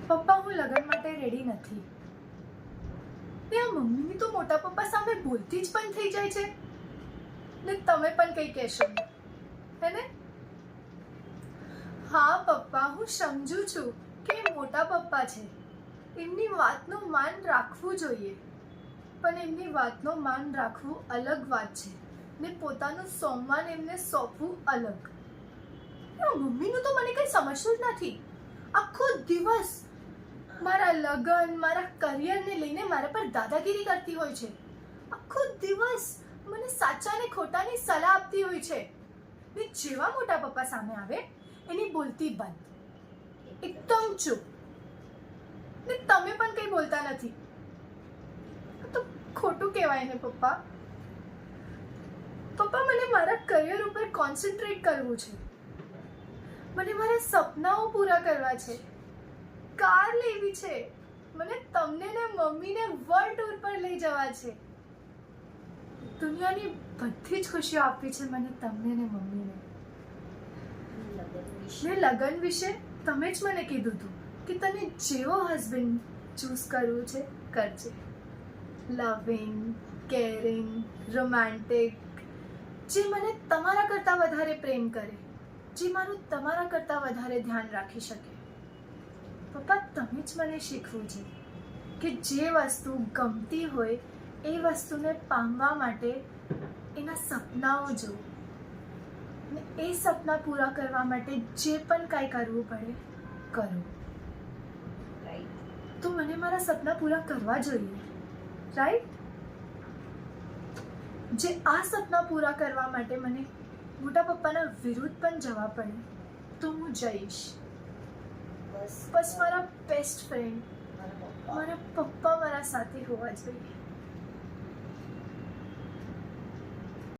પપ્પા હું લગ્ન માટે રેડી નથી. ને આ મમ્મીની તો મોટા પપ્પા સામે બોલતી જ પણ થઈ જાય છે ને તમે પણ કંઈ કહેશો નહીં, હે ને? હા પપ્પા, હું સમજુ છું કે એ મોટા પપ્પા છે, એમની વાતનું માન રાખવું જોઈએ, પણ એમની વાતનું માન રાખવું અલગ વાત છે ને પોતાનું સન્માન એમને સોંપવું અલગ. મમ્મીનું તો મને કંઈ સમજતું જ નથી. આખો દિવસ મારા લગ્ન, મારા કરિયરને લઈને મારા પર દાદાગીરી કરતી હોય છે. આખો દિવસ મને સાચા ને ખોટાની સલાહ આપતી હોય છે ને જેવા મોટા પપ્પા સામે આવે એની બોલતી બંધ, એકદમ ચૂપ. ને તમે પણ કંઈ બોલતા નથી. તો ખોટું કહેવાય ને પપ્પા. પપ્પા, મને મારા કરિયર ઉપર કોન્સન્ટ્રેટ કરવું છે, મને મારા સપનાઓ પૂરા કરવા છે, કાર લેવી છે, મને તમને ને મમ્મીને વર્લ્ડ ટૂર પર લઈ જવા છે, દુનિયાની બધી જ ખુશીઓ આપવી છે મને તમને ને મમ્મીને. ને લગ્ન વિશે તમે જ મને કીધું હતું કે તને જેવો હસબન્ડ ચૂઝ કરવું છે કરજે. લવિંગ, કેરિંગ, રોમેન્ટિક, જે મને તમારા કરતાં વધારે પ્રેમ કરે, જે મારું તમારા કરતાં વધારે ધ્યાન રાખી શકે. પપ્પા, તમે જ મને શીખવું છે કે જે વસ્તુ ગમતી હોય એ વસ્તુને પામવા માટે એના સપનાઓ જુઓ ને એ સપના પૂરા કરવા માટે જે પણ કાંઈ કરવું પડે કરો. તો મને મારા સપના પૂરા કરવા જોઈએ, રાઈટ? જે આ સપના પૂરા કરવા માટે મને મોટા પપ્પાના વિરુદ્ધ પણ જવા પડે તો હું જઈશ. બસ મારા બેસ્ટ ફ્રેન્ડ મારા પપ્પા મારા સાથે હોવા જોઈએ.